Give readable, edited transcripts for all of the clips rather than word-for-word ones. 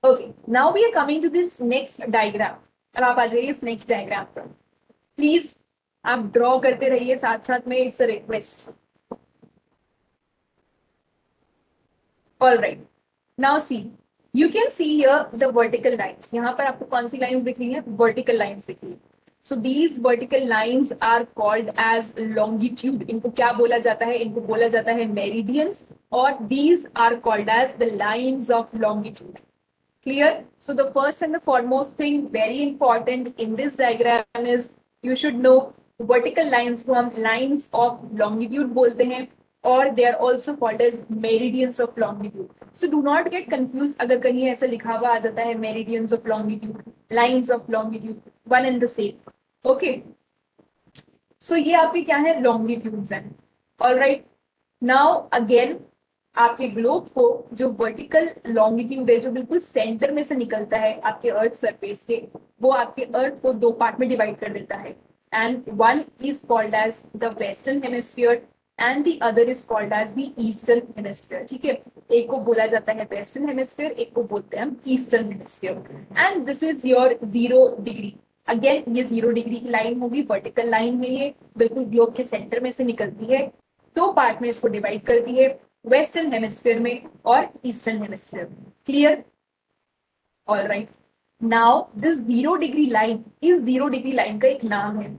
Okay, now we are coming to this next diagram. अब आप आ जाइए इस नेक्स्ट डायग्राम पर प्लीज. आप ड्रॉ करते रहिए साथ साथ में. It's a request. All right, now see, you can see here the vertical lines. यहाँ पर आपको कौन सी लाइंस दिख रही है? वर्टिकल लाइंस दिख रही है. So these vertical lines are called as longitude. इनको क्या बोला जाता है? इनको बोला जाता है मेरिडियंस. और these are called as the lines of longitude. Clear? So the first and the foremost thing, very important in this diagram is you should know vertical lines को हम lines of longitude बोलते हैं और they are also called as meridians of longitude. So do not get confused अगर कहीं ऐसा लिखा हुआ आ जाता है meridians of longitude, lines of longitude, one and the same. Okay? So ये आपके क्या है? Longitudes हैं. All right. Now again आपके ग्लोब को जो वर्टिकल लॉन्गिट्यूड है जो बिल्कुल सेंटर में से निकलता है आपके अर्थ सरफेस के, वो आपके अर्थ को दो पार्ट में डिवाइड कर देता है. And one is called as the western hemisphere and the other is called as the eastern hemisphere. ठीक है, एक को बोला जाता है वेस्टर्न हेमिस्फीयर, एक को बोलते हैं हम eastern hemisphere. And this is your 0 degree. Again ये 0 डिग्री की लाइन होगी, वर्टिकल लाइन है, ये बिल्कुल ग्लोब के सेंटर में से निकलती है, दो पार्ट में इसको डिवाइड करती है, वेस्टर्न हेमिस्फीयर में और ईस्टर्न हेमिस्फीयर में. Clear? All right. Now this 0 degree line, इस 0 डिग्री लाइन का एक नाम है.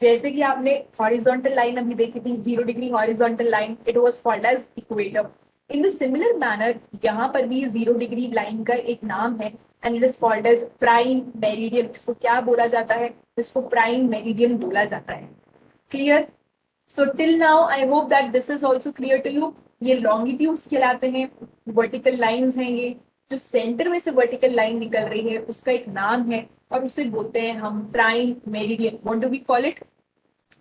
जैसे कि आपने हॉरिजॉन्टल लाइन अभी देखी थी, 0 degree horizontal line, it was called as equator. In the similar manner यहाँ पर भी 0 डिग्री लाइन का एक नाम है and it is called as prime meridian. इसको क्या बोला जाता है? इसको प्राइम मेरिडियन बोला जाता है. Clear? So till now I hope that this is also clear to you. ये लॉन्गिट्यूड्स कहलाते हैं, वर्टिकल लाइंस हैं. ये जो सेंटर में से वर्टिकल लाइन निकल रही है उसका एक नाम है और उसे बोलते हैं हम prime meridian. What do we call it?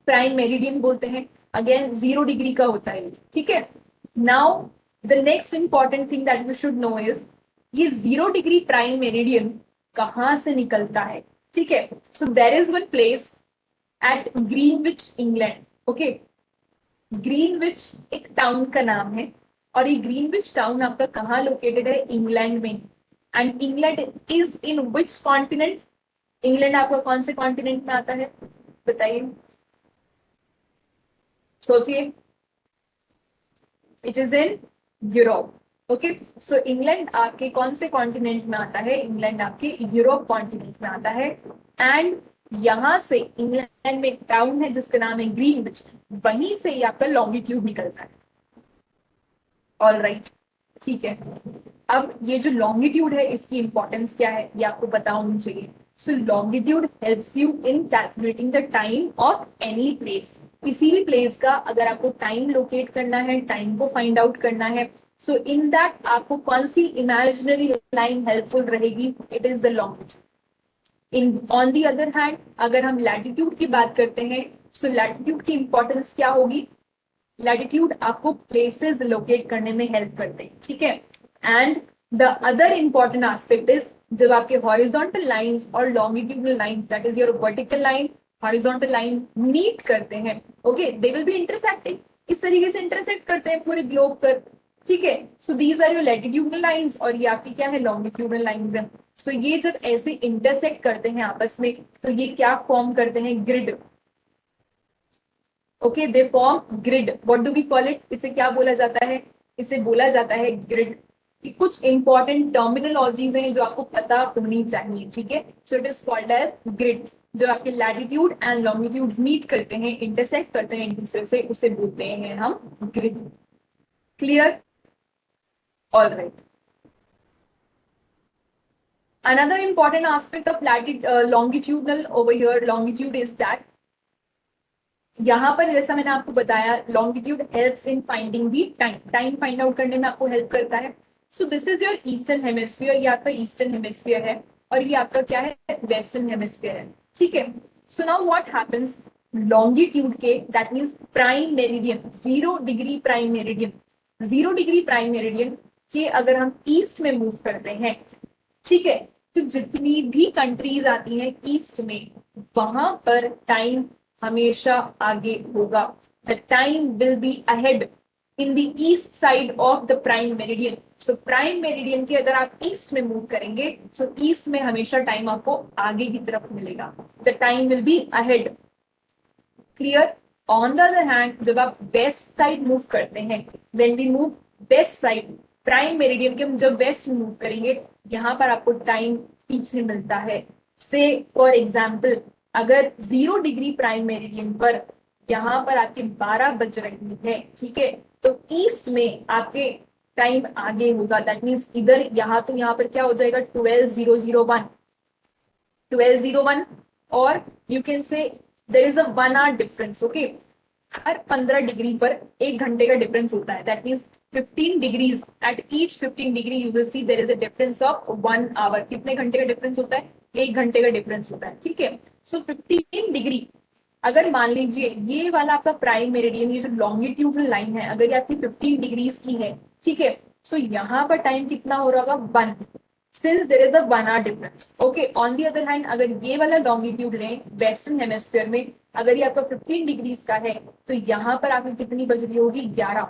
Prime meridian बोलते हैं. अगेन 0 डिग्री का होता है. ठीक है. Now the next important thing that you should no is ये 0 डिग्री प्राइम मेरिडियन कहाँ से निकलता है? ठीक है. So there is one place at Greenwich, England. Okay, Greenwich एक टाउन का नाम है और ये ग्रीनविच टाउन आपका कहाँ लोकेटेड है? इंग्लैंड में. And England is in which continent? England आपका कौन से कॉन्टिनेंट में आता है? बताइए, सोचिए. It is in Europe. Okay, so England आपके कौन से कॉन्टिनेंट में आता है? इंग्लैंड आपके यूरोप कॉन्टिनेंट में आता है. एंड यहां से इंग्लैंड में एक टाउन है जिसका नाम है ग्रीनविच, वहीं से ही आपका लॉन्गिट्यूड निकलता है. ऑल राइट, ठीक है. अब ये जो लॉन्गिट्यूड है इसकी इंपॉर्टेंस क्या है ये आपको पता होनी चाहिए. So longitude helps you in calculating the time of any place. किसी भी प्लेस का अगर आपको टाइम लोकेट करना है, टाइम को फाइंड आउट करना है, सो इन दैट आपको कौन सी इमेजिनरी लाइन हेल्पफुल रहेगी? It is the longitude. In on the other hand अगर हम लैटिट्यूड की बात करते हैं, सो लैटिट्यूड की इंपॉर्टेंस क्या होगी? लैटिट्यूड आपको प्लेसेस लोकेट करने में हेल्प करते हैं. ठीक है. And the other important aspect is जब आपके हॉरिजॉन्टल लाइंस और longitudinal lines, that is your vertical line, horizontal line meet करते हैं, okay, they will be intersecting. इस तरीके से इंटरसेक्ट करते हैं पूरे ग्लोब पर. ठीक है. So these are your latitudinal lines और ये आपकी क्या है? लॉन्गिट्यूडनल लाइंस है. सो ये जब ऐसे इंटरसेक्ट करते हैं आपस में तो ये क्या फॉर्म करते हैं? Grid. Okay, they form grid. What do we call it? इसे क्या बोला जाता है? इसे बोला जाता है ग्रिड. कुछ इंपॉर्टेंट टर्मिनोलॉजीज हैं जो आपको पता होनी चाहिए. ठीक है. So it is called as grid. जो आपके लैटिट्यूड एंड लॉन्गिट्यूड मीट करते हैं, इंटरसेक्ट करते हैं एक दूसरे से, उसे बोलते हैं हम grid. Clear? All right. Another important aspect of longitudinal over here, longitude is that यहाँ पर जैसा मैंने आपको बताया longitude helps in finding the time. Time find out करने में आपको हेल्प करता है. So this is your eastern hemisphere. ये आपका ईस्टर्न हेमिस्फीयर है और ये आपका क्या है? वेस्टर्न हेमिस्फीयर है. ठीक है. So now what happens? Longitude के, that means prime meridian, 0 degree prime meridian, 0 degree prime meridian के अगर हम ईस्ट में मूव करते हैं, ठीक है, तो जितनी भी कंट्रीज आती हैं ईस्ट में वहां पर टाइम हमेशा आगे होगा. The time will be ahead in the east side of the prime meridian. So prime meridian के अगर आप ईस्ट में मूव करेंगे, सो ईस्ट में हमेशा टाइम आपको आगे की तरफ मिलेगा, the time will be ahead. Clear? On the other hand जब आप वेस्ट साइड मूव करते हैं, when we move west side, prime meridian के हम जब वेस्ट मूव करेंगे, यहाँ पर आपको टाइम पीछे मिलता है। से फॉर एग्जाम्पल अगर 0 डिग्री प्राइम मेरिडियन पर यहाँ पर आपके 12 बज रही है, ठीक है, तो ईस्ट में आपके टाइम आगे होगा। दैट मीन्स इधर यहाँ तो यहाँ पर क्या हो जाएगा, 12:001, 12:01, और you can say there is a 1 hour difference. Okay, हर 15 डिग्री पर 1 घंटे का डिफरेंस होता है। That means 15 degrees, at each 15 degree you will see there is a difference of 1 hour। कितने घंटे का डिफरेंस होता है? 1 घंटे का डिफरेंस होता है, ठीक है। सो 15 डिग्री, अगर मान लीजिए ये वाला आपका प्राइम मेरिडियन, ये जो लॉन्गिट्यूडल लाइन है, अगर ये आपकी 15 डिग्रीज की है, ठीक है, सो यहाँ पर टाइम कितना हो रहा होगा, 1, since there is a 1 hour difference. Okay, on the other hand अगर ये वाला लॉन्गिट्यूड लें वेस्टर्न हेमिस्फीयर में, अगर ये आपका 15 डिग्रीज का है, तो यहाँ पर आपकी कितनी बज रही होगी, 11,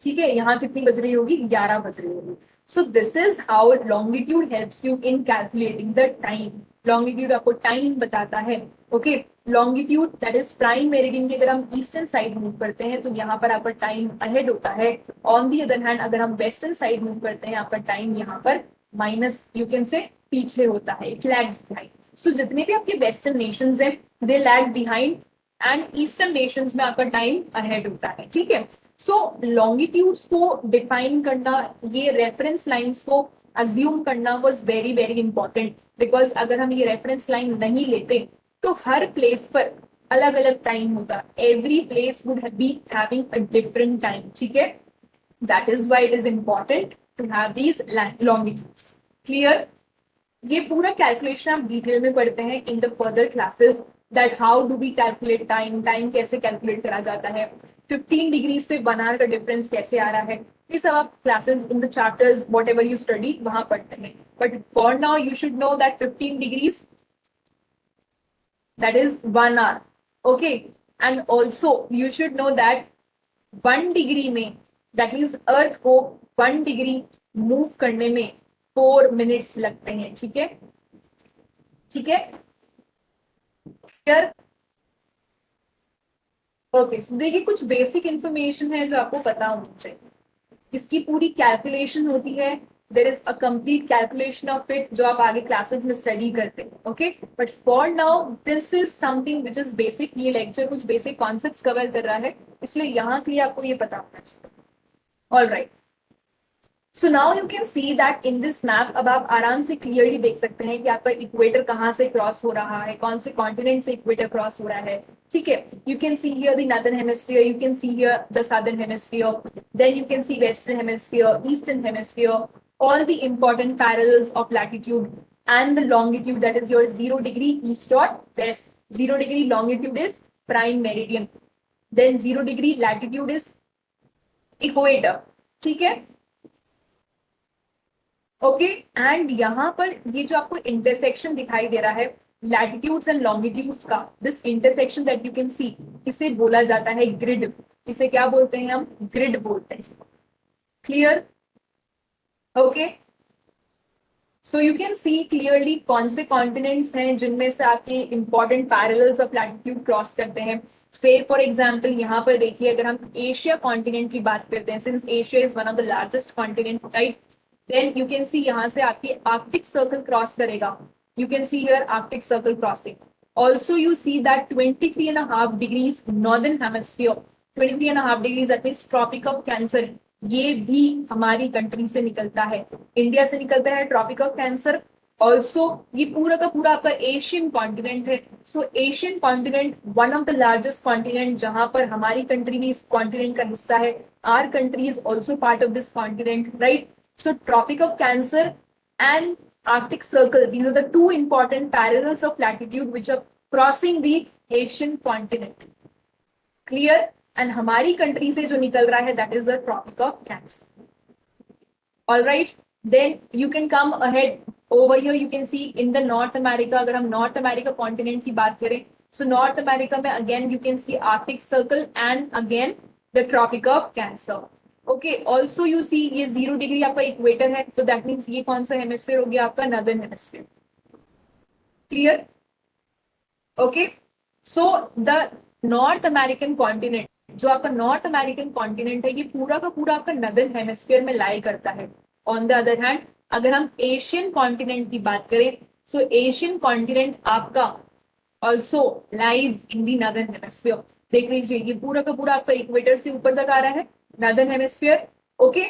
ठीक है, यहाँ कितनी बज रही होगी, 11 बज रही होगी। सो this is how longitude helps you in calculating the time. Longitude आपको टाइम बताता है। Okay, longitude that is prime meridian की अगर हम ईस्टर्न साइड मूव करते हैं तो यहाँ पर आपका टाइम अहेड होता है। ऑन दी अदर हैंड अगर हम वेस्टर्न साइड मूव करते हैं, आपका टाइम यहाँ पर माइनस, यू कैन से पीछे होता है, इट लैग्स बिहाइंड। सो जितने भी आपके वेस्टर्न नेशंस हैं, they lag behind, and eastern nations में आपका टाइम अहेड होता है, ठीक है। सो लॉन्गिट्यूड्स को डिफाइन करना, ये रेफरेंस लाइंस को अज्यूम करना was very very important, because अगर हम ये रेफरेंस लाइन नहीं लेते तो हर प्लेस पर अलग अलग टाइम होता, every place would be having a different time, ठीक है। That is why it is important to have these longitudes. Clear? ये पूरा कैलकुलेशन आप डिटेल में पढ़ते हैं in the further classes, that how do we calculate time, time कैसे calculate करा जाता है, 15 डिग्रीज पे 1 hour का डिफरेंस कैसे आ रहा है, ये सब आप classes in the chapters what ever you study वहां पढ़ते हैं। But for now you should know that 15 degrees that is 1 hour, okay, and also you should know that 1 degree में, that means अर्थ को 1 डिग्री मूव करने में 4 minutes लगते हैं, ठीक है, ठीक है, क्लियर? ओके, सो देखिए कुछ बेसिक इंफॉर्मेशन है जो आपको पता होनी चाहिए। इसकी पूरी कैलकुलेशन होती है, there is a complete calculation of it जो आप आगे क्लासेस में स्टडी करते हैं। Okay, but for now this is something which is basic. ये लेक्चर कुछ बेसिक कॉन्सेप्ट्स कवर कर रहा है, इसलिए यहाँ के लिए आपको ये पता होना चाहिए। All right, so now you can see that in this map, अब आप आराम से क्लियरली देख सकते हैं कि आपका इक्वेटर कहाँ से क्रॉस हो रहा है, कौन से कॉन्टिनेंट से इक्वेटर क्रॉस हो रहा है, ठीक है। You can see here the northern hemisphere, you can see here the southern hemisphere, then you can see western hemisphere, eastern hemisphere, all the important parallels of latitude and the longitude, that is your 0 degree east or west. 0 degree longitude is prime meridian, then 0 degree latitude is equator, ठीक है। Okay, and यहाँ पर ये जो आपको intersection दिखाई दे रहा है लैटिट्यूड्स एंड लॉन्गिट्यूड्स का, this intersection that you can सी, इसे बोला जाता है ग्रिड। इसे क्या बोलते हैं हम, ग्रिड बोलते हैं। Clear? Okay, so you can see clearly कौन से कॉन्टिनेंट्स हैं जिनमें से आपके important parallels of latitude cross करते हैं। से फॉर एग्जाम्पल यहाँ पर देखिए, अगर हम एशिया कॉन्टिनेंट की बात करते हैं, since Asia is one of the largest continent, right, then you can see यहाँ से आपकी आर्कटिक सर्कल क्रॉस करेगा। You can see here Arctic Circle crossing. Also you see that 23.5 degrees northern hemisphere, 23.5 degrees that means Tropic of Cancer, ये भी हमारी country से निकलता है, इंडिया से निकलता है ट्रॉपिक ऑफ कैंसर। ऑल्सो ये पूरा का पूरा आपका एशियन कॉन्टिनेंट है। So Asian continent one of the largest continent, जहां पर हमारी कंट्री भी इस कॉन्टिनेंट का हिस्सा है। Our country is also part of this continent, right. So Tropic of Cancer and Arctic Circle, these are the two important parallels of latitude which are crossing the Asian continent. Clear? And हमारी country से जो निकल रहा है that is the Tropic of Cancer. All right, then you can come ahead. Over here you can see in the North America, अगर हम North America continent की बात करें, so North America में again you can see Arctic Circle and again the Tropic of Cancer. Okay, also you see ये 0 degree आपका equator है, तो दैट मीन्स ये कौन सा हेमिस्फीयर हो गया आपका, northern hemisphere. Clear? Okay, so the north American continent, जो आपका नॉर्थ अमेरिकन कॉन्टिनेंट है, ये पूरा का पूरा आपका नदर्न हेमिस्फीयर में लाई करता है। ऑन द अदर हैंड अगर हम एशियन कॉन्टिनेंट की बात करें, सो एशियन कॉन्टिनेंट आपका also lies in the northern hemisphere. देख लीजिए ये पूरा का पूरा आपका इक्वेटर से ऊपर तक आ रहा है, northern hemisphere. Okay,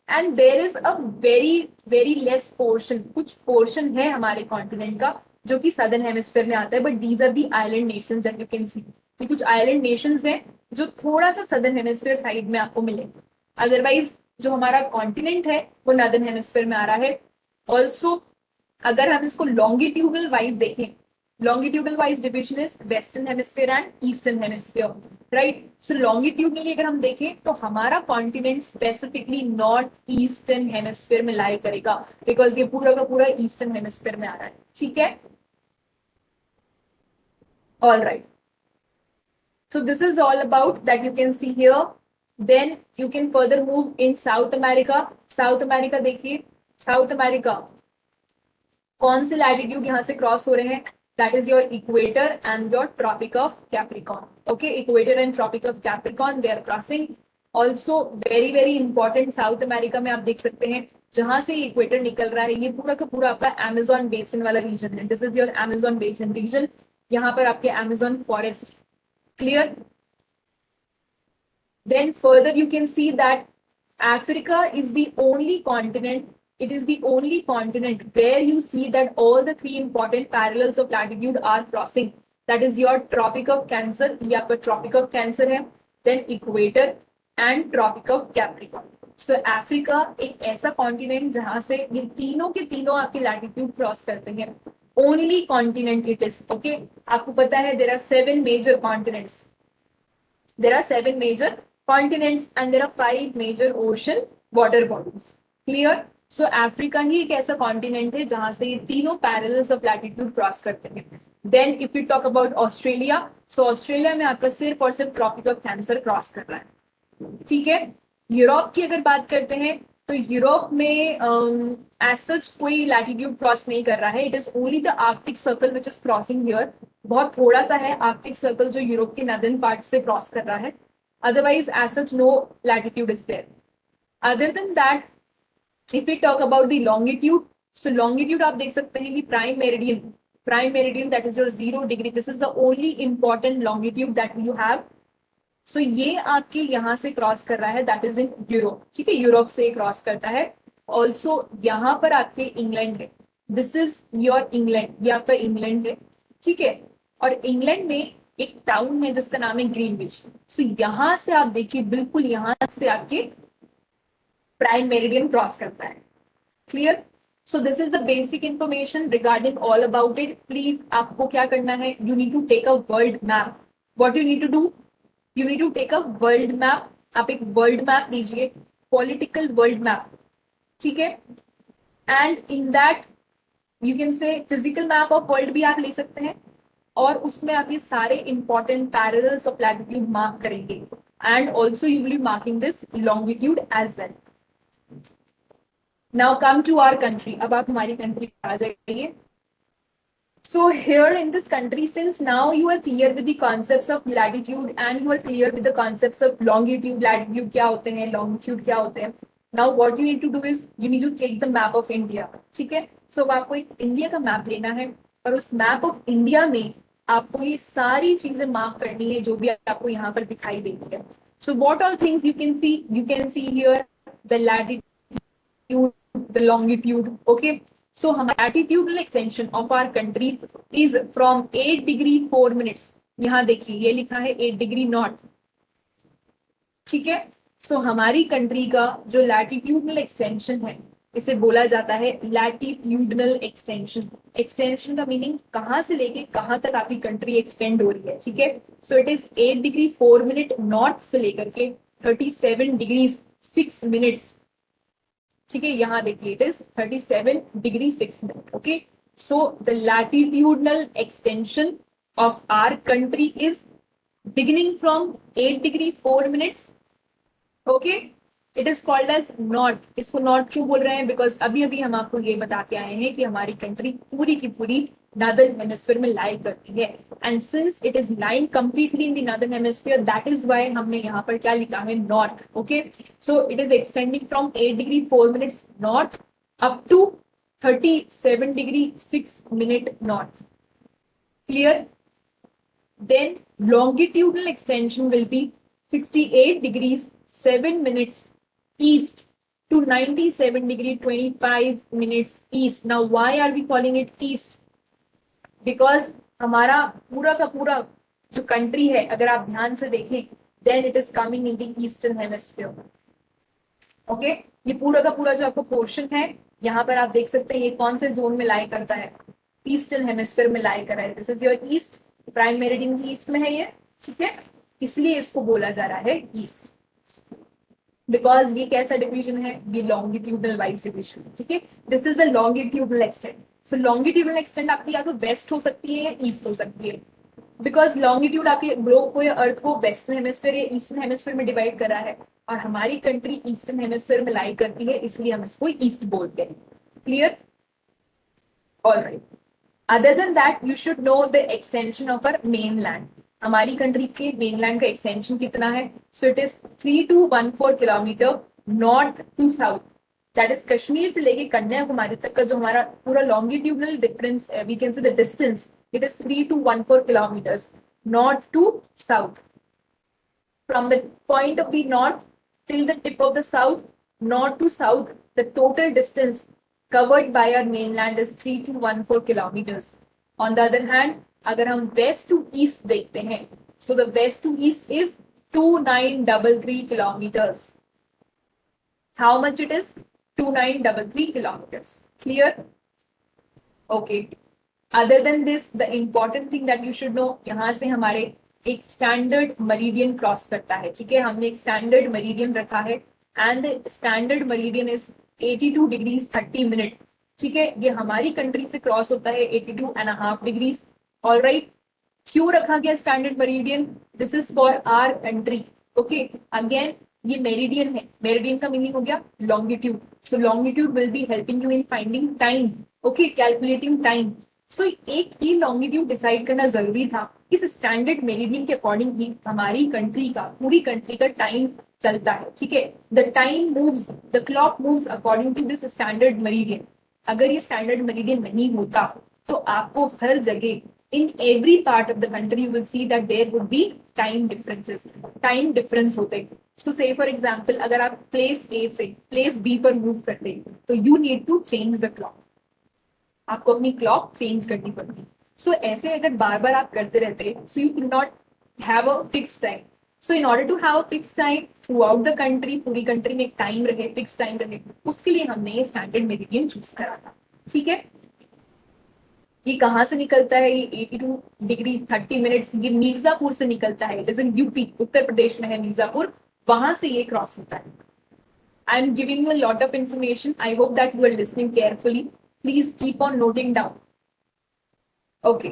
and there is a very very less portion, कुछ पोर्शन है हमारे कॉन्टिनेंट का जो कि सदर्न हेमिस्फीयर में आता है, but these are the island nations that you can see. कि कुछ आइलैंड नेशंस हैं जो थोड़ा सा सदर्न हेमिस्फीयर साइड में आपको मिलेंगे, अदरवाइज जो हमारा कॉन्टिनेंट है वो नदर्न हेमिस्फीयर में आ रहा है। ऑल्सो अगर हम इसको लॉन्गिट्यूडल वाइज देखें, longitudinal wise division is western hemisphere and eastern hemisphere, right? So longitudinally अगर हम देखें तो हमारा continent specifically north eastern hemisphere में लाई करेगा, बिकॉज ये पूरा का पूरा ईस्टर्न हेमिस्फीयर में आ रहा है। ठीक है, all right, so this is all about that you can see here. Then you can further move in South America. South America देखिए, South America कौन से लैटिट्यूड यहाँ से क्रॉस हो रहे हैं, that is your equator and your Tropic of Capricorn. Okay, equator and Tropic of Capricorn they are crossing. Also very very important, South America में आप देख सकते हैं जहां से इक्वेटर निकल रहा है, ये पूरा का पूरा आपका अमेजोन बेसिन वाला रीजन है। This is your Amazon basin region, यहाँ पर आपके Amazon forest. Clear? Then further you can see that Africa is the only continent, it is the only continent where you see that all the three important parallels of latitude are crossing. That is your Tropic of Cancer, ये आपका Tropic of Cancer है, then Equator and Tropic of Capricorn. So Africa एक ऐसा continent जहां से ये तीनों के तीनों आपके latitude cross करते हैं। Only continent it is. Okay, आपको पता है there are 7 major continents. There are 7 major continents and there are 5 major ocean water bodies. Clear? So Africa ही एक ऐसा continent है जहां से ये तीनों parallels of latitude cross करते हैं। Then if we talk about Australia, so Australia में आपका सिर्फ और सिर्फ Tropic of Cancer cross कर रहा है। ठीक है, यूरोप की अगर बात करते हैं तो यूरोप में एज सच कोई लैटिट्यूड क्रॉस नहीं कर रहा है, it is only the Arctic Circle which is crossing here. बहुत थोड़ा सा है आर्कटिक सर्कल जो यूरोप के नदर्न पार्ट से क्रॉस कर रहा है, otherwise as such no latitude is there. Other than that if you talk about the longitude, so longitude आप देख सकते हैं कि prime meridian that is your 0 degree, this is the only important longitude that you have. सो ये आपके यहाँ से cross कर रहा है, दैट इज इन यूरोप। ठीक है, यूरोप से क्रॉस करता है। ऑल्सो यहाँ पर आपके इंग्लैंड है, दिस इज योर इंग्लैंड, ये आपका इंग्लैंड है। ठीक है, और इंग्लैंड में एक टाउन है जिसका नाम है ग्रीनविच। सो यहाँ से आप देखिए बिल्कुल यहाँ से आपके प्राइम मेरिडियन क्रॉस करता है। Clear? So this is the basic information regarding all about it. Please आपको क्या करना है, you need to take a world map. What you need to do, you need to take a world map. आप एक world map लीजिए, political world map. ठीक है, and in that you can say physical map of world भी आप ले सकते हैं, और उसमें आप ये सारे important parallels of latitude mark करेंगे, and also you will be marking this longitude as well. Now come to our country, अब आप हमारी कंट्री आ जाइए। So here in this country, since now you are clear with the concepts of latitude and you are clear with the concepts of longitude, latitude क्या होते हैं, longitude क्या होते हैं, now what you need to do is you need to take the map of India. ठीक है, so आपको एक इंडिया का मैप लेना है, और उस मैप ऑफ इंडिया में आपको ये सारी चीजें मार्क करनी है जो भी आपको यहाँ पर दिखाई देती है। So what all things you can see here, the latitude, the longitude. Okay, so हमारा latitudinal extension of our country is from 8 degree 4 minutes. यहाँ देखिए ये लिखा है 8 डिग्री नॉर्थ। ठीक है, सो हमारी कंट्री का जो लैटिट्यूडनल एक्सटेंशन है इसे बोला जाता है लैटिट्यूडनल एक्सटेंशन। एक्सटेंशन का मीनिंग कहाँ से लेके कहाँ तक आपकी कंट्री एक्सटेंड हो रही है। ठीक है, so it is 8 degree 4 minute north से लेकर के 37 डिग्रीज 6 मिनट्स। ठीक है, यहाँ देखिए इट इज 37 degree 6 minute. Okay, so the latitudinal extension of our country is beginning from 8 degree 4 minutes okay, it is called as north. इसको नॉर्थ क्यों बोल रहे हैं? बिकॉज अभी अभी हम आपको ये बता के आए हैं कि हमारी कंट्री पूरी की पूरी नॉर्दर्न हेमिस्फीयर में लाई करती है. And since it is lying completely in the northern hemisphere, that is why हमने यहाँ पर क्या लिखा है? North. Okay, so it is extending from 8 degree 4 minutes north up to 37 degree 6 minute north. Clear? Then longitudinal extension will be 68 degrees 7 minutes east to 97 degree 25 minutes east. Now why are we calling it east? Because हमारा पूरा का पूरा जो country है, अगर आप ध्यान से देखें, then it is coming in the eastern hemisphere. Okay, ये पूरा का पूरा जो आपको पोर्शन है यहाँ पर आप देख सकते हैं, ये कौन से जोन में लाई करता है? ईस्टर्न हेमिस्फीयर में लाई कर रहा है. This is your east. Prime meridian की ईस्ट में है ये. ठीक है, इसलिए इसको बोला जा रहा है ईस्ट. बिकॉज ये कैसा डिवीजन है? ये लॉन्गिट्यूडनल वाइज डिवीजन. ठीक है, this is the longitudinal extent. So longitudinal extent आपकी या तो वेस्ट हो सकती है या ईस्ट हो सकती है. बिकॉज लॉन्गिट्यूड आपके ग्लोब को या अर्थ को वेस्टर्न हेमिस्फीयर या ईस्टर्न हेमिस्फीयर में डिवाइड करा है, और हमारी कंट्री ईस्टर्न हेमिस्फीयर में लाई करती है, इसलिए हम इसको ईस्ट बोलते हैं. Clear? Alright. Other than that you should know the extension of our mainland. हमारी कंट्री के मेनलैंड का एक्सटेंशन कितना है? So it is 3214 kilometre north to south. That is Kashmir से लेके कन्याकुमारी तक का जो हमारा पूरा longitudinal difference, we can say the distance, it is 3214 kilometers north to south. From the point of the north till the tip of the south, north to south, the total distance covered by our mainland is 3214 kilometers. On the other hand, अगर हम west to east देखते हैं, so the west to east is 2933 kilometers. How much it is? 2933 kilometers. Clear? Okay. Other than this, the important thing that you should no, यहाँ से हमारे एक standard मरीडियन cross करता है. ठीक है, हमने एक स्टैंडर्ड मरीडियन रखा है, and standard meridian is 82 degrees 30 minute. ठीक है, ये हमारी कंट्री से क्रॉस होता है 82.5 डिग्रीज. ऑलराइट, क्यों रखा गया standard meridian? This is for our country. Okay, again ये मेरिडियन है. मेरिडियन का मीनिंग हो गया longitude. So longitude will be helping you in finding time. Okay, calculating time. So एक ही लॉन्गिट्यूड डिसाइड करना जरूरी था. इस स्टैंडर्ड मेरिडियन के अकॉर्डिंग ही हमारी कंट्री का, पूरी कंट्री का टाइम चलता है. ठीक है, the time moves, the clock moves according to this standard meridian. अगर ये स्टैंडर्ड मेरिडियन नहीं होता तो आपको हर जगह, in every part of the country, you will see that there would be time differences. Time difference होते. सो से फॉर एग्जाम्पल, अगर आप प्लेस ए से प्लेस बी पर मूव करते हैं तो you need to change the clock. आपको अपनी क्लॉक चेंज करनी पड़ती. सो ऐसे अगर बार बार आप करते रहते, so you can not have a fix time. So in order to have a fix time throughout the country, पूरी कंट्री में एक टाइम रहे, फिक्स टाइम रहे, उसके लिए हमने ये स्टैंडर्ड मेरिडियन चूज करा था. ठीक है, ये कहाँ से निकलता है? ये 82 डिग्री 30 मिनट्स, ये मिर्जापुर से निकलता है. It is in UP, Uttar Pradesh में है मिर्जापुर, वहां से ये क्रॉस होता है. I am giving you a lot of information. I hope that you are listening carefully. Please keep on noting down. Okay,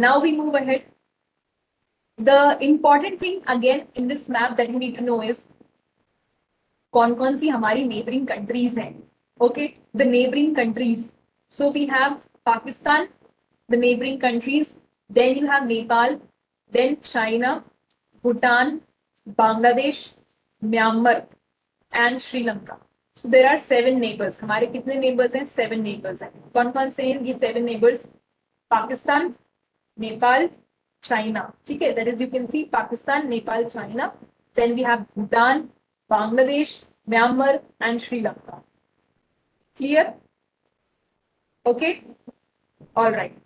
now we move ahead. The important thing again in this map that you need to know is कौन कौन सी हमारी neighboring countries हैं. Okay, the neighboring countries. So we have Pakistan, the neighboring countries. Then you have Nepal, then China, Bhutan, Bangladesh, Myanmar, and Sri Lanka. So there are 7 neighbors. हमारे कितने neighbors हैं? 7 neighbors हैं. कौन कौन से हैं ये 7 neighbors? पाकिस्तान, नेपाल, चाइना. ठीक है, that is you can see Pakistan, Nepal, China. Then we have Bhutan, Bangladesh, Myanmar, and Sri Lanka. Clear? Okay. All right.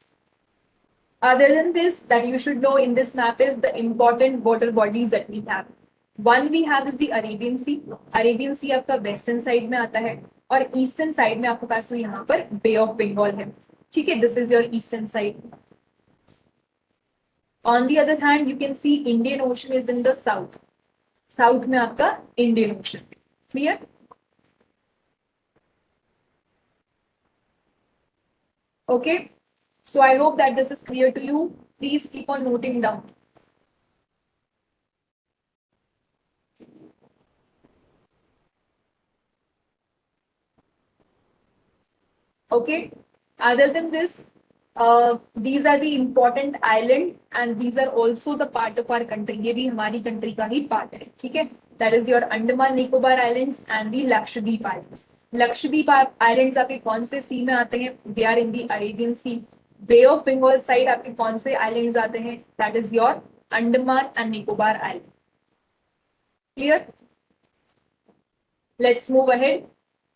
Other than this, that you should know in this map is the important water bodies that we have. One we have is the Arabian Sea. Arabian Sea आपका western side में आता है, और eastern side में आपके पास यहाँ पर बे of Bengal है. ठीक है, this is your eastern side. On the other hand you can see Indian Ocean is in the south. South में आपका Indian Ocean. Clear? Okay, so I hope that this is clear to you. Please keep on noting down. Okay. Other than this, these are the important islands and these are also the part of our country. ये भी हमारी country का ही part है, ठीक है? That is your Andaman Nicobar Islands and the Lakshadweep Islands. Lakshadweep Islands आपके कौन से sea में आते हैं? They are in the Arabian Sea. Bay of Bengal side आपके कौन से islands आते हैं? That is your Andaman and Nicobar Island. Clear? Let's move ahead.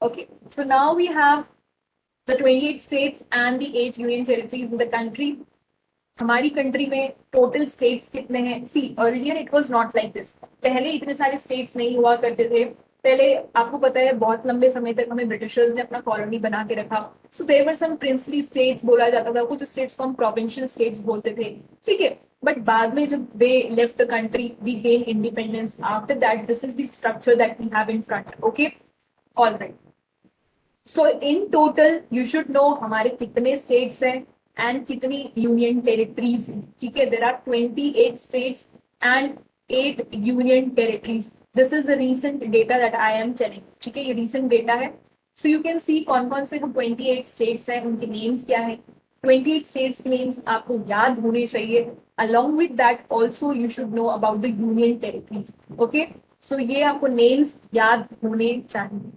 Okay, so now we have the 28 states and the 8 union territories in the country. हमारी country में total states कितने हैं? See earlier it was not like this. पहले इतने सारे states नहीं हुआ करते थे. पहले आपको पता है बहुत लंबे समय तक हमें ब्रिटिशर्स ने अपना कॉलोनी बना के रखा. So there were some princely states बोला जाता था, कुछ स्टेट्स को हम प्रोविंशियल स्टेट्स बोलते थे, ठीक है. बट बाद में जब they left the country we gain independence. After that this is the structure that we have in front. Okay, alright. So in total you should know हमारे कितने स्टेट्स हैं एंड कितनी यूनियन टेरिटरीज हैं, ठीक है. There are 28 states and 8 union territories. This is the recent data that I am telling, ठीक है. ये रीसेंट डेटा है. सो यू कैन सी कौन कौन से 28 स्टेट्स हैं, उनके नेम्स क्या है. 28 स्टेट्स के नेम्स आपको याद होने चाहिए. Along with that also you should know about the union territories. Okay, so ये आपको नेम्स याद होने चाहिए.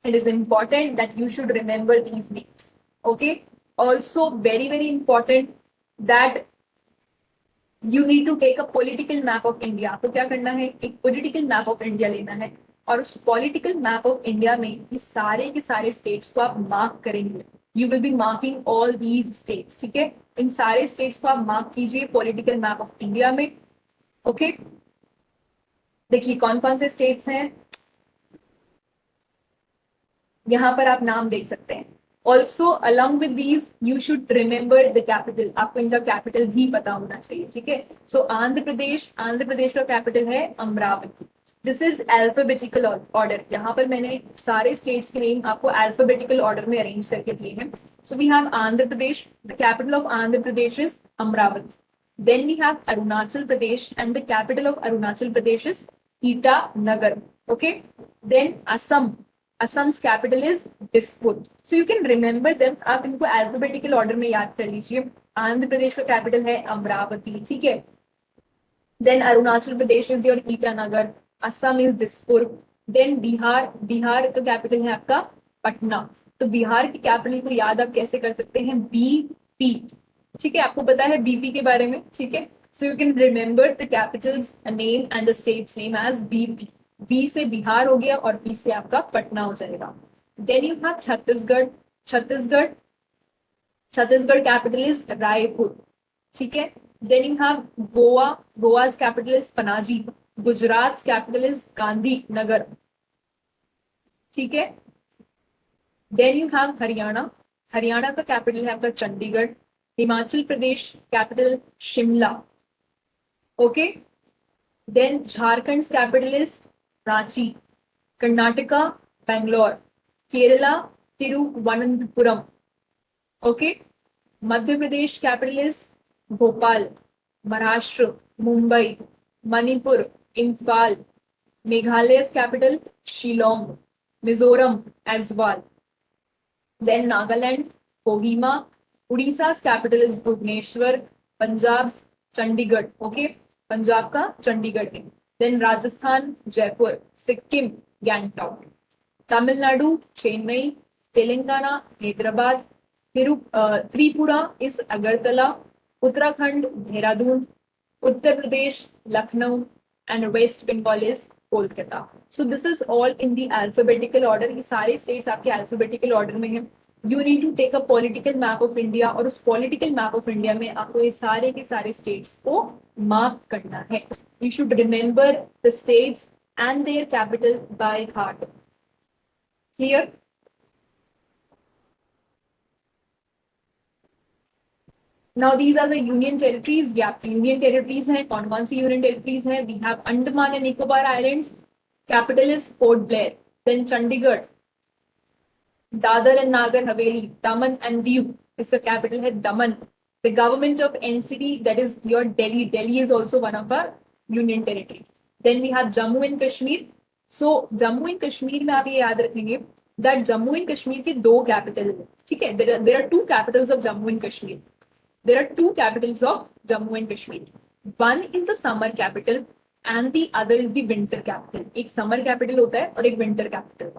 It is important that you should remember these names. Okay. Also, very very important that you need to take a political map of India. आपको क्या करना है? एक political map of India लेना है और उस political map of India में ये सारे के सारे states को आप mark करेंगे. You will be marking all these states. ठीक है, इन सारे states को आप mark कीजिए political map of India में. Okay. देखिए कौन कौन से states हैं, यहाँ पर आप नाम देख सकते हैं. Also along with these you should remember the capital. आपको इनका कैपिटल भी पता होना चाहिए, ठीक है. सो आंध्र प्रदेश का कैपिटल है Amravati. This is alphabetical order. यहाँ पर मैंने सारे स्टेट्स के नेम आपको अल्फाबेटिकल ऑर्डर में अरेंज करके दिए हैं. So we have Andhra Pradesh. The capital of Andhra Pradesh is Amaravati. Then we have Arunachal Pradesh and the capital of Arunachal Pradesh is Itanagar. Okay. Then Assam. Assam's capital is Dispur. So you can remember them. आप इनको alphabetical order में याद कर लीजिए. आंध्र प्रदेश का कैपिटल है अमरावती, ठीक है. Then Arunachal Pradesh is your Itanagar. Assam is Dispur. Then Bihar का कैपिटल है आपका पटना. तो बिहार की कैपिटल को याद आप कैसे कर सकते हैं? बीपी, ठीक है. आपको पता है बीपी के बारे में, ठीक है. So you can remember the capital's name and the state's name as BP. B से बिहार हो गया और बी से आपका पटना हो जाएगा. Then you have Chhattisgarh. Chhattisgarh capital is Raipur, ठीक है. Then you have Goa. Goa's capital is Panaji. Gujarat capital is Gandhinagar, ठीक है. Then you have Haryana. Haryana का कैपिटल है आपका Chandigarh. Himachal Pradesh capital Shimla. Okay. Then Jharkhand capital is Ranchi. Karnataka Bangalore. Kerala Thiruvananthapuram. Okay. Madhya Pradesh capital is Bhopal. Maharashtra Mumbai. Manipur Imphal. Meghalaya capital Shillong. Mizoram Aizawl. Then Nagaland Kohima. Orissa capital is Bhubaneswar. Punjab Chandigarh. Okay, Punjab का चंडीगढ़ है. Then Rajasthan Jaipur. Sikkim Gangtok. Tamil Nadu Chennai. Telangana Hyderabad. Tripura is Agartala. Uttarakhand Dehradun. Uttar Pradesh Lucknow and west Bengal is Kolkata. So this is all in the alphabetical order. ये सारे states आपके alphabetical order में हैं. You need to take a political map of India और उस political map of India में आपको ये सारे के सारे स्टेट्स को मार्क करना है. You should remember the states and their capital by heart. Clear? Now these are the union territories. ये आपकी यूनियन टेरिटरीज हैं. कौन कौन सी यूनियन टेरिटरीज हैं? We have Andaman and Nicobar islands. Capital is Port Blair. Then Chandigarh. Dadra and Nagar Haveli. Daman and Diu, इसका capital है दमन. The government of NCT, that is your Delhi. Delhi is also one of our union territory. Then we have Jammu and Kashmir. So Jammu and Kashmir में आप ये याद रखेंगे that Jammu and Kashmir की दो capital है, ठीक है, there are two capitals of Jammu and Kashmir, there are two capitals of Jammu and Kashmir, one is the summer capital and the other is the winter capital, एक समर कैपिटल होता है और एक winter capital.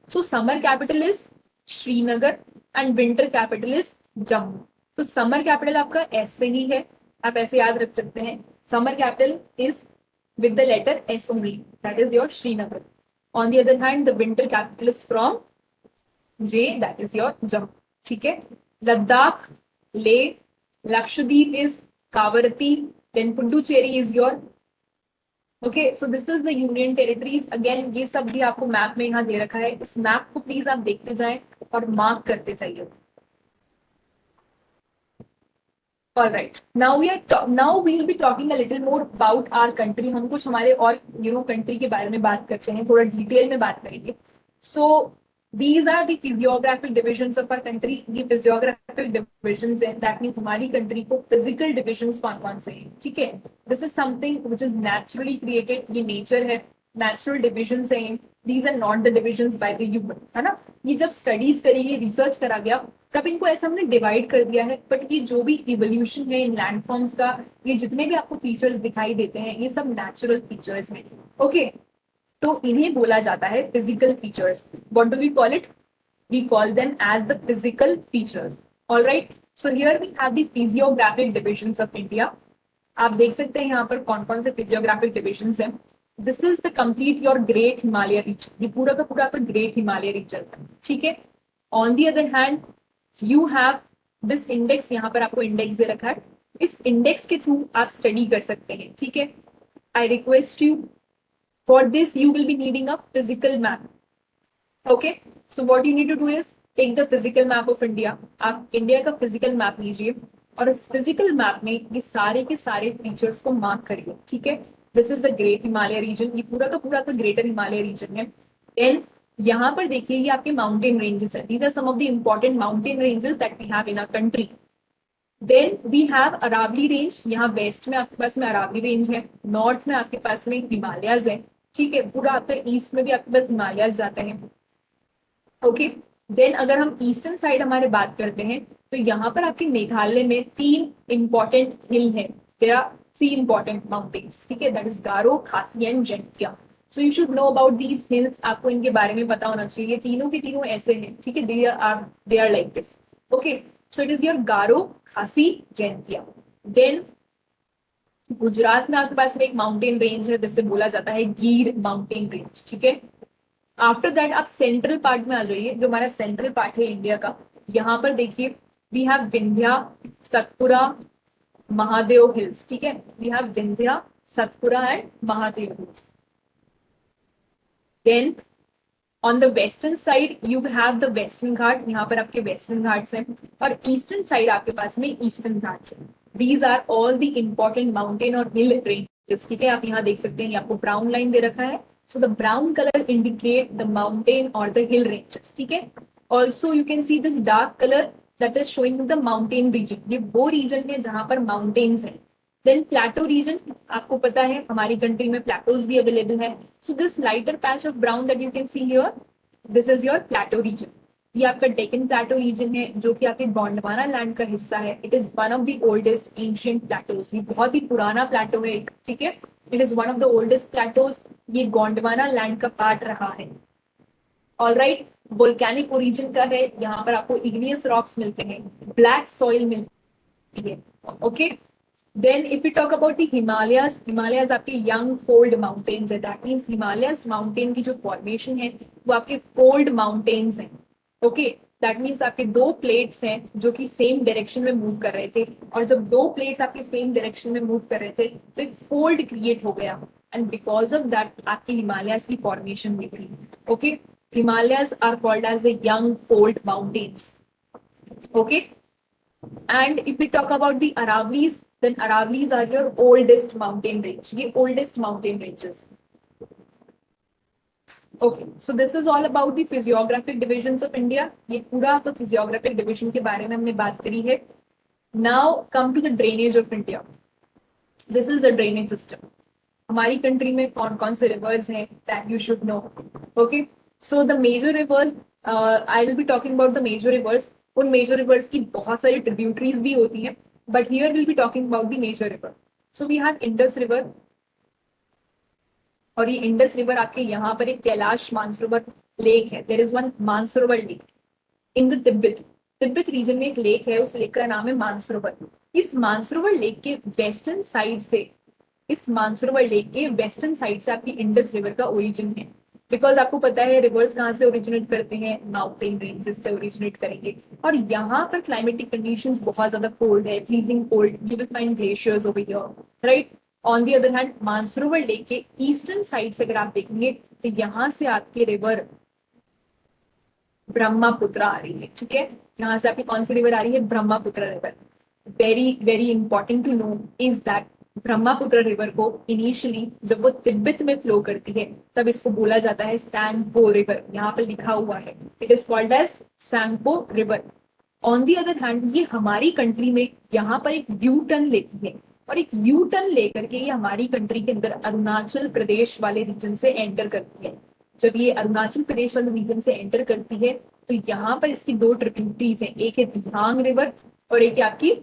So summer capital is Srinagar and winter capital is Jammu. तो summer capital आपका ऐसे ही है, आप ऐसे याद रख सकते हैं, summer capital is with the letter S only, that is your Srinagar. On the other hand, the winter capital is from J, that is your Jammu. ठीक है, Ladakh, Leh, Lakshadweep is Kavaratti, then Puducherry is your, okay, so this is the union territories. Again, ये सब भी आपको map में यहाँ दे रखा है, इस मैप को प्लीज आप देखते जाएं और मार्क करते जाइए। All right. Now we'll be talking a little more about our country. हम कुछ हमारे और country के बारे में बात करते हैं, थोड़ा डिटेल में बात करेंगे। So these are the physiographic divisions of our country. ये physiographic divisions हैं, that means हमारी country को physical divisions कौन-कौन से हैं, ठीक है? This is something which is naturally created. ये nature है, natural divisions हैं. These are not the divisions by the human, है ना? ये जब studies करी, ये research करा गया, तब इनको ऐसा हमने डिवाइड कर दिया है, बट ये जो भी इवोल्यूशन है इन लैंडफॉर्म्स का, ये जितने भी आपको फीचर्स दिखाई देते हैं, ये सब नेचुरल फीचर्स हैं, ओके। तो इन्हें बोला जाता है physical features. What do we call it? We call them as the physical features. Alright, so here we have the physiographic divisions of India. आप देख सकते हैं यहाँ पर कौन कौन से फिजियोग्राफिक डिविजन्स हैं। This is the complete your great Himalaya region, ये पूरा का पूरा आपका ग्रेट हिमालय रीजन है, ठीक है। On the other hand you have this index, यहाँ पर आपको इंडेक्स दे रखा है, इस इंडेक्स के थ्रू आप स्टडी कर सकते हैं, ठीक है। I request you, for this you will be needing a physical map, okay. So what you need to do is take the physical map of India. आप इंडिया का फिजिकल मैप लीजिए और उस फिजिकल मैप में ये सारे के सारे फीचर्स को मार्क करिए, ठीक है। This is the great Himalaya region, ये पूरा का पूरा ग्रेटर हिमालय रीजन है। देन यहाँ पर देखिए ये आपके माउंटेन रेंजेस है, these are some of the important mountain ranges that we have in our country. Then we have Aravalli range, यहाँ वेस्ट में आपके पास में अरावली रेंज है, नॉर्थ में आपके पास में हिमालयस है, ठीक है, पूरा आपका ईस्ट में भी आपके पास हिमालयस जाते हैं, ओके। देन अगर हम ईस्टर्न साइड हमारे बात करते हैं तो यहाँ पर आपके मेघालय में तीन इंपॉर्टेंट हिल है, there are three important mountains, ठीक है, that is Garo, Khasi and Jaintia. So you should know about these hills, आपको इनके बारे में पता होना चाहिए। ये तीनों के तीनों ऐसे हैं, ठीक है, they are like this, okay. So it is your Garo, Khasi, Jaintia. Then Gujarat में आपके पास में एक माउंटेन रेंज है जिससे बोला जाता है गिर माउंटेन रेंज, ठीक है। आफ्टर दैट आप सेंट्रल पार्ट में आ जाइए, जो हमारा सेंट्रल पार्ट है इंडिया का, यहाँ पर देखिए we have Vindhya, Satpura, Mahadev hills, ठीक है, we have Vindhya, Satpura and Mahadev hills. Then on the western side you have the western Ghat, यहाँ पर आपके वेस्टर्न घाट्स हैं, और ईस्टर्न साइड आपके पास में ईस्टर्न घाट्स हैं। These are all the important mountain और हिल रेंजेस, ठीक है। आप यहाँ देख सकते हैं, ये आपको ब्राउन लाइन दे रखा है, so the brown color indicate the mountain or the hill ranges, ठीक है। also you can see this dark color that is showing the mountain region, ये वो region है जहां पर mountains है। then plateau region, आपको पता है हमारी कंट्री में plateaus भी available है, so this lighter patch of brown that you can see here, this is your plateau region। ये आपका डेक्कन प्लेटो रीजन है जो कि आपके गोंडवाना लैंड का हिस्सा है। It is one of the oldest ancient Plato's, ये बहुत ही पुराना प्लेटो है, ठीक है। It is one of the oldest Plato's, ये गोंडवाना लैंड का पार्ट रहा है। ऑलराइट, वोल्केनिक ओरिजिन का है, यहाँ पर आपको इग्नियस रॉक्स मिलते हैं, ब्लैक सॉइल मिलती है, okay. Then if you talk about the Himalayas, Himalayas आपके यंग फोल्ड माउंटेन्स है, दैट मीन्स हिमालयस माउंटेन की जो फॉर्मेशन है वो आपके फोल्ड माउंटेन्स हैं, ओके। दैट मीन्स आपके दो प्लेट्स हैं जो कि सेम डायरेक्शन में मूव कर रहे थे, और जब दो प्लेट्स आपके सेम डायरेक्शन में मूव कर रहे थे तो एक फोल्ड क्रिएट हो गया, एंड बिकॉज ऑफ दैट आपके हिमालयस की फॉर्मेशन हुई थी, ओके। Himalayas are called as the young fold mountains, okay. And if we talk about the Aravallis, then Aravallis are your oldest mountain range, ये oldest mountain ranges, okay. So this is all about the physiographic divisions of India, ये पूरा आपका physiographic division के बारे में हमने बात करी है। Now come to the drainage of India. This is the drainage system. हमारी कंट्री में कौन कौन से रिवर्स हैं that you should know, okay. So the major rivers, I will be talking about the major rivers. उन major rivers की बहुत सारी ट्रिब्यूटरीज भी होती हैं, but here will be talking about the major river. So we have Indus river, और ये Indus river आपके यहाँ पर एक कैलाश मानसरोवर लेक है. There is one Mansarovar lake in the Tibet. Tibet region में एक लेक है, उस लेक का नाम है मानसरोवर. इस मानसरोवर लेक के वेस्टर्न साइड से, इस मानसरोवर लेक के वेस्टर्न साइड से आपकी इंडस रिवर का ओरिजिन है. बिकॉज आपको पता है रिवर्स कहाँ से ओरिजिनेट करते हैं, माउंटेन रेंजेस से ओरिजिनेट करेंगे. और यहाँ पर क्लाइमेटिक कंडीशंस बहुत ज्यादा कोल्ड है, freezing cold. You will find glaciers over here, right. On the other hand Mansarovar lake के ईस्टर्न साइड से अगर आप देखेंगे तो यहाँ से आपकी रिवर ब्रह्मपुत्र आ रही है. ठीक है, यहाँ से आपकी कौन सी रिवर आ रही है, Brahmaputra river. Very very important to know is that Brahmaputra river को इनिशियली जब वो तिब्बत में फ्लो करती है तब इसको बोला जाता है सैंगपो रिवर. यहाँ पर लिखा हुआ है, it is called as Tsangpo river. On the other hand ये हमारी कंट्री में यहाँ पर एक यू टर्न लेती है, और एक यू टर्न लेकर के ये हमारी कंट्री के अंदर अरुणाचल प्रदेश वाले रीजन से एंटर करती है. जब ये अरुणाचल प्रदेश वाले रीजन से एंटर करती है तो यहाँ पर इसकी दो ट्रिब्यूटरीज हैं, एक है दिहांग रिवर और एक है आपकी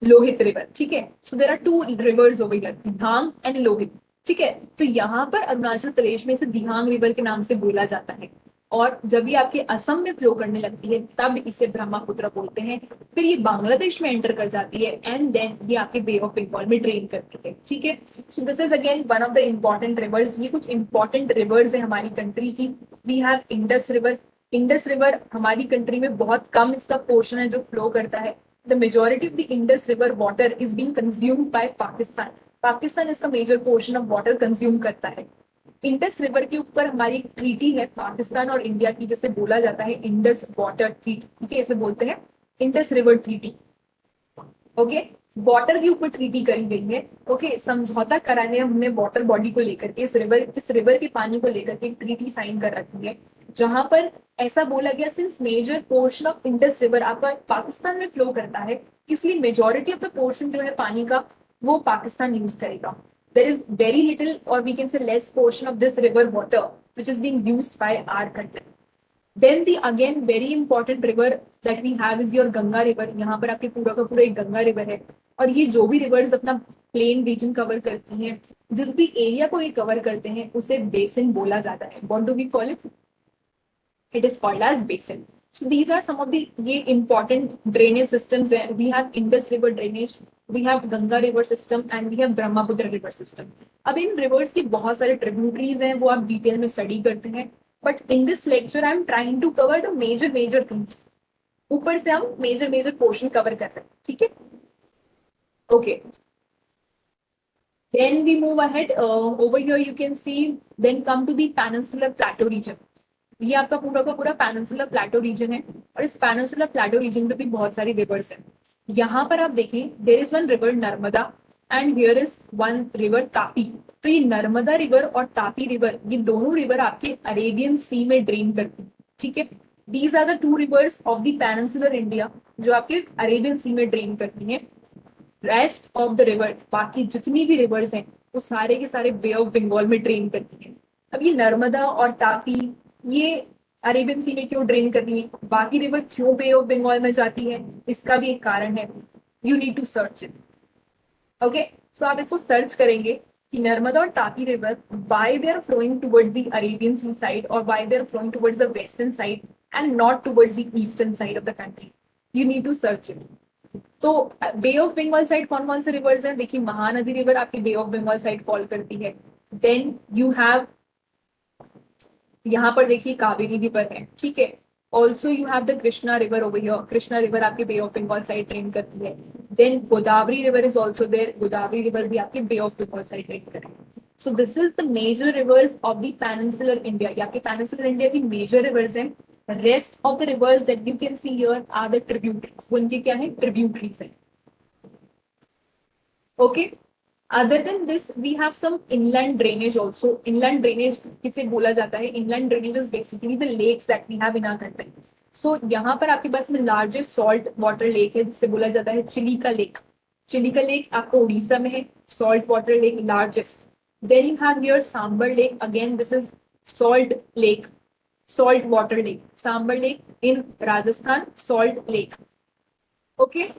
लोहित रिवर. ठीक है, so there are two rivers over here, Dihang and Lohit. ठीक है, तो यहाँ पर अरुणाचल प्रदेश में इसे दिहांग रिवर के नाम से बोला जाता है, और जब ये आपके असम में फ्लो करने लगती है तब इसे ब्रह्मपुत्र बोलते हैं. फिर ये बांग्लादेश में एंटर कर जाती है एंड देन ये आपके बे ऑफ बंगाल में ड्रेन करती है. ठीक है, so this is again one of the important rivers. ये कुछ इंपॉर्टेंट रिवर्स है हमारी कंट्री की. We have Indus river. Indus river हमारी कंट्री में बहुत कम इसका पोर्शन है जो फ्लो करता है. The majority of the Indus river water is being consumed by Pakistan. Pakistan इसका major portion of water consume करता है. इंडस रिवर के ऊपर हमारी एक ट्रीटी है पाकिस्तान और इंडिया की, जिसे बोला जाता है इंडस वाटर ट्रीटी. ठीक है, इसे बोलते हैं Indus river treaty. Okay, water के ऊपर ट्रीटी करी गई है. ओके, समझौता करा है हमने वाटर बॉडी को लेकर के, इस रिवर के पानी को लेकर के एक ट्रीटी साइन कर रखी है, जहां पर ऐसा बोला गया since major portion of Indus river आपका पाकिस्तान में फ्लो करता है, इसलिए मेजोरिटी ऑफ द पोर्शन जो है पानी का वो पाकिस्तान यूज करेगा. There is very little, or we can say less portion of this river water which is being used by our country. Then the again very important river that we have is your Ganga river. यहाँ पर आपके पूरा का पूरा एक Ganga river है, और ये जो भी रिवर्स अपना प्लेन रीजन कवर करती हैं, जिस भी एरिया को ये कवर करते हैं उसे बेसिन बोला जाता है. What do we call it? It is called as basin. So these are some of the ये important drainage systems है. We have Indus river drainage, we have Ganga river system and we have Brahmaputra river system. अब इन rivers की बहुत सारे tributaries हैं, वो आप detail में स्टडी करते हैं. But in this lecture I am trying to cover the major things. ऊपर से हम major portion cover कर रहे हैं. ठीक है, okay. Then we move ahead. Over here you can see. Then come to the peninsular plateau region. ये आपका पूरा का पूरा पेनिनसुलर प्लेटो रीजन है, और इस पेनिनसुलर प्लेटो रीजन में भी बहुत सारी रिवर्स हैं. यहाँ पर आप देखें, there is one river Narmada and here is one river Tapi. तो ये नर्मदा रिवर और तापी रिवर, ये दोनों रिवर आपके अरेबियन सी में ड्रेन करती है. ठीक है, these are the two rivers of the peninsular India जो आपके अरेबियन सी में ड्रेन करती है. रेस्ट ऑफ द रिवर, बाकी जितनी भी रिवर्स हैं वो सारे के सारे बे ऑफ बंगाल में ड्रेन करती है. अब ये नर्मदा और तापी ये अरेबियन सी में क्यों ड्रेन कर रही है, बाकी रिवर क्यों बे ऑफ बंगाल में जाती है, इसका भी एक कारण है. You need to search it. Okay, so आप इसको सर्च करेंगे कि नर्मदा और Tapi river why they are flowing towards the Arabian Sea side और why they are flowing towards the western side and not towards the eastern side of the country. You need to search it. तो Bay of Bengal side कौन कौन से rivers हैं, देखिए Mahanadi river आपकी बे of Bengal side fall करती है. देन यू हैव, यहाँ पर देखिए कावेरी रिवर है. ठीक है, also you have the Krishna river over here. Krishna river आपके Bay of Bengal side drain करती है. Then Godavari river is also there. Godavari river भी आपके Bay of Bengal side drain कर रही है. So this is the major rivers of the peninsular India. ये आपके पेनिनसुलर इंडिया की मेजर रिवर्स हैं. Rest of the rivers that you can see here are the tributaries. वो इनके क्या है, ट्रिब्यूटरीज है. Okay, other than this we have some inland drainage also. Inland drainage किसे बोला जाता है, inland drainage is basically the lakes that we have in our country. So यहाँ पर आपके पास में largest salt water lake है जिसे बोला जाता है चिलिका लेक. चिलिका लेक आपको उड़ीसा में है, salt water lake largest. Then you have here Sambar lake. Again this is salt lake, salt water lake, Sambar lake in Rajasthan, salt lake. Okay.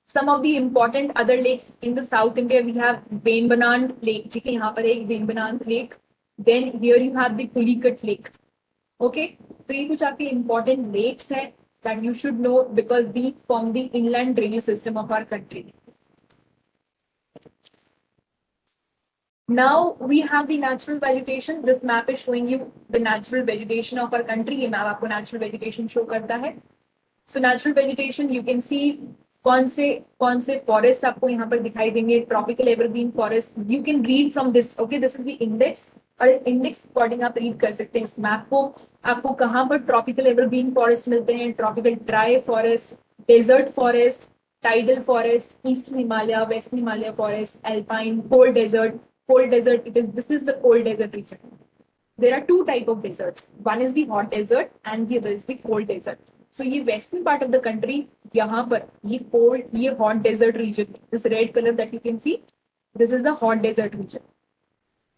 Some of the important other lakes in the South India, we have Venbanand lake, ठीक है, यहाँ पर एक Venbanand lake. Then here you have the Pulicat lake. Okay, तो ये कुछ आपके important lakes हैं that you should know because these form the inland drainage system of our country. Now we have the natural vegetation. This map is showing you the natural vegetation of our country. ये map आपको natural vegetation show करता है. So natural vegetation, you can see कौन से forest आपको यहाँ पर दिखाई देंगे. Tropical evergreen forest. You can read from this. Okay, this is the index. और इस इंडेक्स अकॉर्डिंग आप रीड कर सकते हैं इस मैप को. आपको कहाँ पर ट्रॉपिकल एवरग्रीन फॉरेस्ट मिलते हैं, tropical dry forest, desert forest, tidal forest, eastern Himalaya, western Himalaya forest, alpine, cold desert. Cold desert, this is the cold desert region. There are two type of deserts. One is the hot desert and the other is the cold desert. So ये western part of the country, यहाँ पर ये cold, ये hot desert region, this red color that you can see, this is the hot desert region.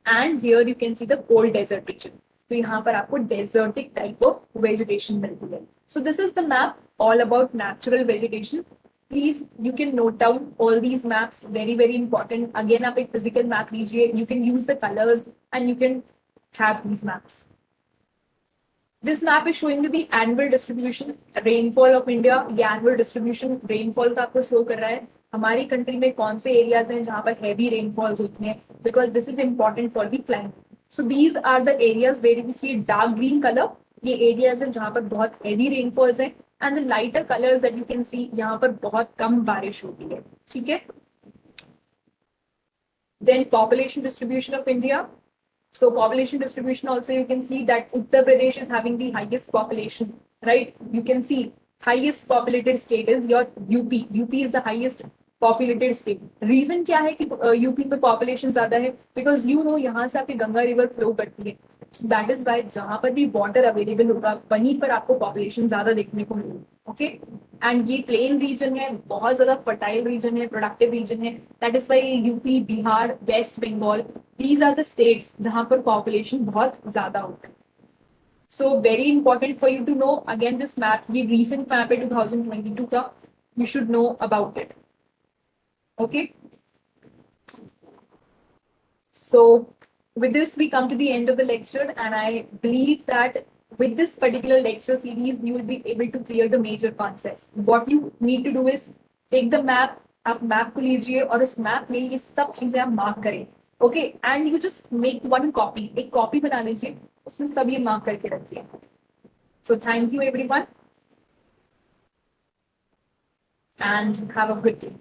And here you can see the cold desert region. तो यहाँ पर आपको desertic type of vegetation मिलती है. So this is the map all about natural vegetation. Please, you can note down all these maps. Very, very important. Again, आप एक physical map लीजिए. You can use the colors and you can have these maps. This map is showing you the annual distribution rainfall of India. ये annual distribution rainfall का आपको show कर रहा है. हमारी कंट्री में कौन से एरियाज हैं जहां पर heavy rainfalls होती हैं, because this is important for the climate. So these are the areas where you see dark green color. ये areas हैं जहां पर बहुत heavy rainfalls हैं. And the lighter colors that you can see, यहाँ पर बहुत कम बारिश होती है. ठीक है. Then population distribution of India. So population distribution also you can see that Uttar Pradesh is having the highest population, right? You can see highest populated state is your UP. UP is the highest populated state. Reason क्या है कि UP में population ज्यादा है? Because you know यहाँ से आपकी Ganga river flow करती है. So that is why जहां पर भी वाटर अवेलेबल होगा वहीं पर आपको पॉपुलेशन ज्यादा देखने को मिलेगी. ओके. एंड ये प्लेन रीजन है, बहुत ज्यादा फर्टाइल रीजन है, प्रोडक्टिव रीजन है. That is why UP, Bihar, west Bengal, these are the states जहां पर पॉपुलेशन बहुत ज्यादा होता है. So very important for you to know. Again this map, ये रिसेंट मैप है 2022 का. You should know about it. Okay. So with this, we come to the end of the lecture, and I believe that with this particular lecture series, you will be able to clear the major concepts. What you need to do is take the map, आप map को लीजिए और उस map में ये सब चीजें आप mark करें. Okay, and you just make one copy. एक copy बना लीजिए, उसमें सब ये mark करके रखिए. So thank you everyone, and have a good day.